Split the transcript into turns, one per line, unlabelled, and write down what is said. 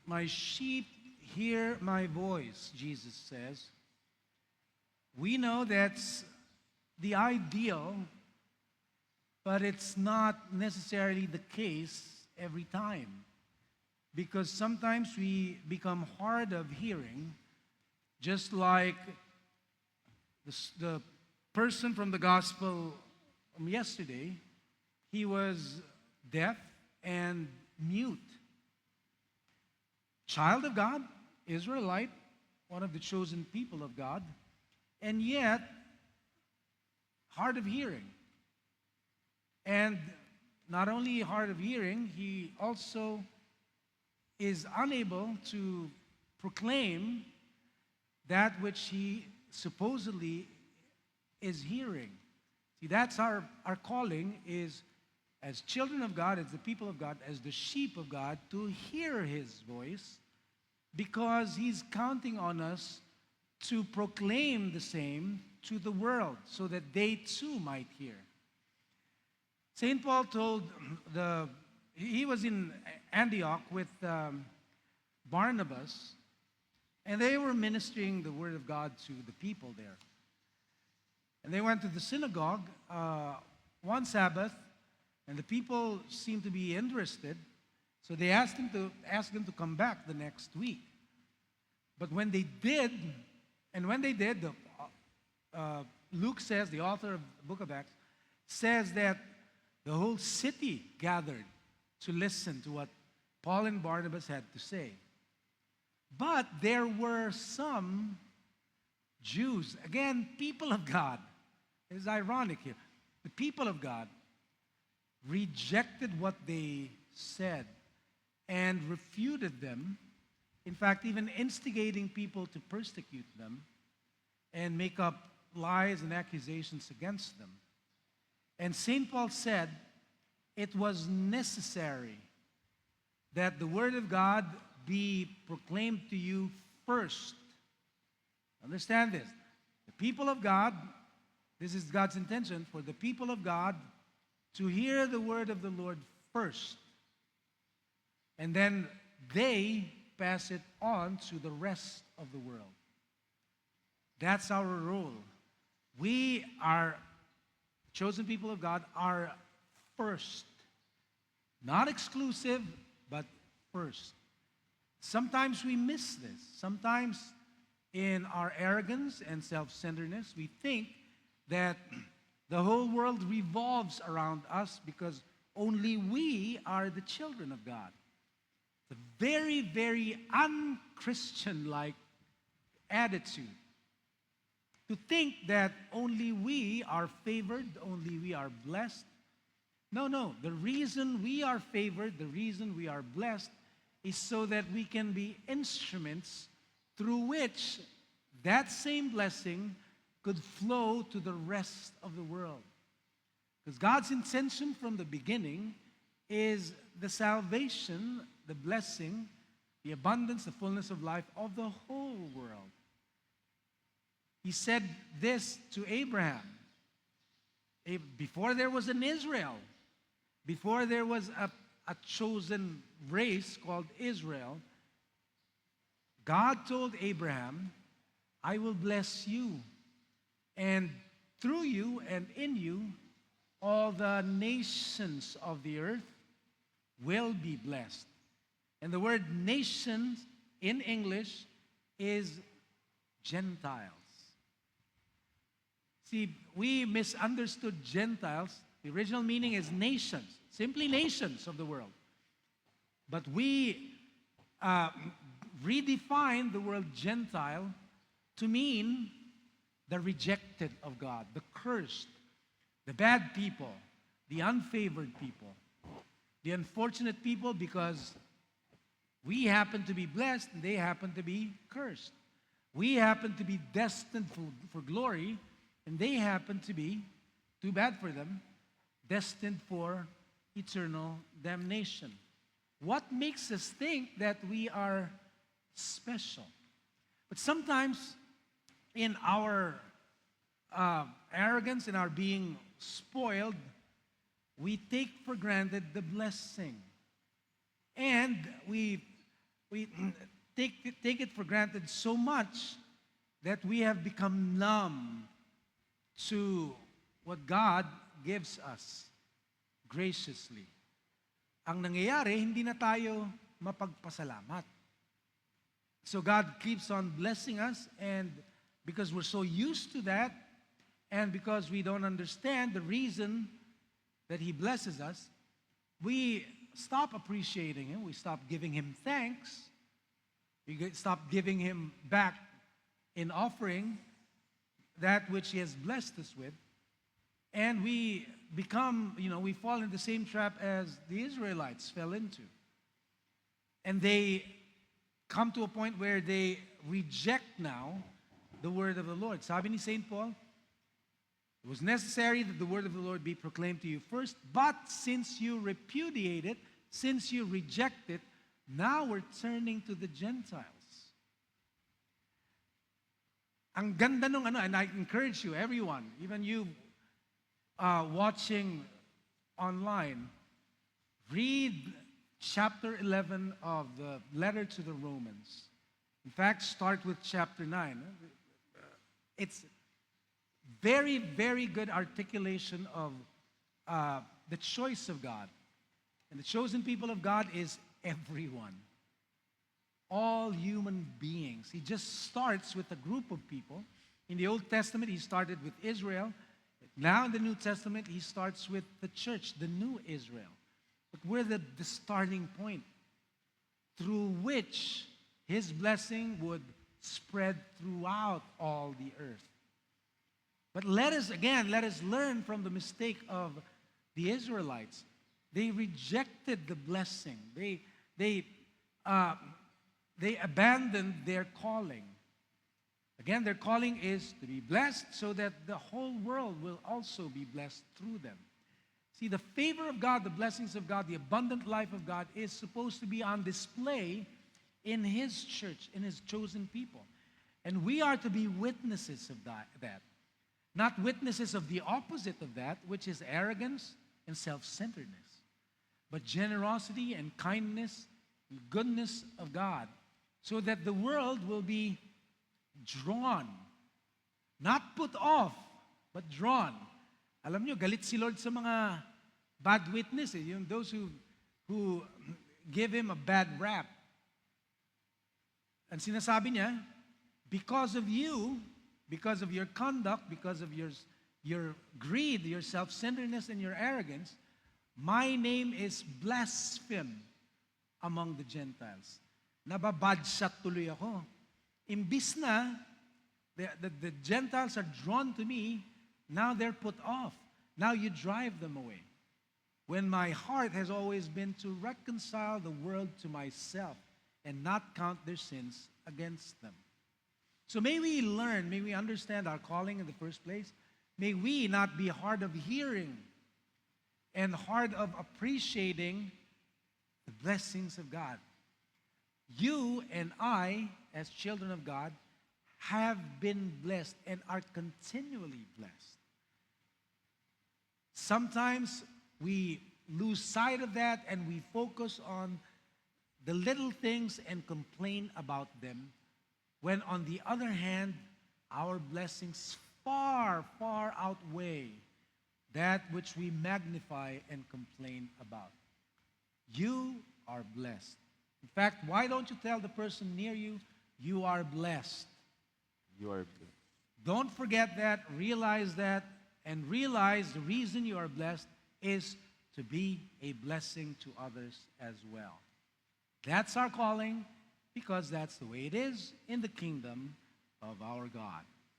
My sheep hear my voice, Jesus says. We know that's the ideal, but it's not necessarily the case every time. Because sometimes we become hard of hearing, just like the person from the gospel from yesterday. He was deaf and mute. Child of God, Israelite, one of the chosen people of God, and yet hard of hearing. And not only hard of hearing, he also is unable to proclaim that which he supposedly is hearing. See, that's our calling, is as children of God, as the people of God, as the sheep of God, to hear his voice, because he's counting on us to proclaim the same to the world so that they too might hear. St. Paul told he was in Antioch with Barnabas, and they were ministering the word of God to the people there. And they went to the synagogue one Sabbath, and the people seemed to be interested, so they asked him to come back the next week. But when they did, Luke says, the author of the book of Acts, says that the whole city gathered to listen to what Paul and Barnabas had to say. But there were some Jews, again, people of God. It's ironic here. The people of God rejected what they said and refuted them, in fact, even instigating people to persecute them and make up lies and accusations against them. And St. Paul said it was necessary that the word of God be proclaimed to you first. Understand this. The people of God, this is God's intention for the people of God to hear the word of the Lord first. And then they pass it on to the rest of the world. That's our role. We are chosen people of God, are first. Not exclusive, but first. Sometimes we miss this. Sometimes in our arrogance and self-centeredness, we think that the whole world revolves around us because only we are the children of God. It's a very, very un-Christian-like attitude to think that only we are favored, only we are blessed. No. The reason we are favored, the reason we are blessed is so that we can be instruments through which that same blessing could flow to the rest of the world. Because God's intention from the beginning is the salvation, the blessing, the abundance, the fullness of life of the whole world. He said this to Abraham. Before there was an Israel, before there was a chosen race called Israel, God told Abraham, I will bless you, and through you and in you, all the nations of the earth will be blessed. And the word nations in English is Gentiles. See, we misunderstood Gentiles. The original meaning is nations, simply nations of the world. But we redefined the word Gentile to mean the rejected of God, the cursed, the bad people, the unfavored people, the unfortunate people, because we happen to be blessed and they happen to be cursed. We happen to be destined for glory, and they happen to be, too bad for them, destined for eternal damnation. What makes us think that we are special? But sometimes in our arrogance, in our being spoiled, we take for granted the blessing. And we We take it for granted so much that we have become numb to what God gives us graciously. Ang nangyayari, hindi na tayo mapagpasalamat. So God keeps on blessing us, and because we're so used to that, and because we don't understand the reason that He blesses us, we stop appreciating Him, we stop giving Him thanks, stop giving Him back in offering that which He has blessed us with, and we become, we fall in the same trap as the Israelites fell into. And they come to a point where they reject now the word of the Lord. Sabi ni St. Paul, it was necessary that the word of the Lord be proclaimed to you first, but since you repudiate it, since you reject it, now we're turning to the Gentiles. Ang ganda nung and I encourage you, everyone, even you watching online, read chapter 11 of the letter to the Romans. In fact, start with chapter 9. It's very, very good articulation of the choice of God. And the chosen people of God is everyone. All human beings. He just starts with a group of people. In the Old Testament, He started with Israel. Now in the New Testament, He starts with the church, the new Israel. But we're the starting point through which His blessing would spread throughout all the earth. But let us learn from the mistake of the Israelites. They rejected the blessing. They abandoned their calling. Again, their calling is to be blessed so that the whole world will also be blessed through them. See, the favor of God, the blessings of God, the abundant life of God is supposed to be on display in His church, in His chosen people. And we are to be witnesses of that. Not witnesses of the opposite of that, which is arrogance and self-centeredness, but generosity and kindness and goodness of God, so that the world will be drawn, not put off, but drawn. Alam nyo, galit si Lord sa mga bad witnesses, those who give Him a bad rap. And sinasabi niya, because of you, because of your conduct, because of your greed, your self-centeredness, and your arrogance, my name is blasphemed among the Gentiles. Nababadshot tuloy ako. Imbis na the Gentiles are drawn to me, now they're put off. Now you drive them away. When my heart has always been to reconcile the world to myself and not count their sins against them. So may we learn, may we understand our calling in the first place. May we not be hard of hearing and hard of appreciating the blessings of God. You and I, as children of God, have been blessed and are continually blessed. Sometimes we lose sight of that and we focus on the little things and complain about them, when on the other hand, our blessings far, far outweigh that which we magnify and complain about. You are blessed. In fact, why don't you tell the person near you, you are blessed?
You are blessed.
Don't forget that, and realize the reason you are blessed is to be a blessing to others as well. That's our calling, because that's the way it is in the kingdom of our God.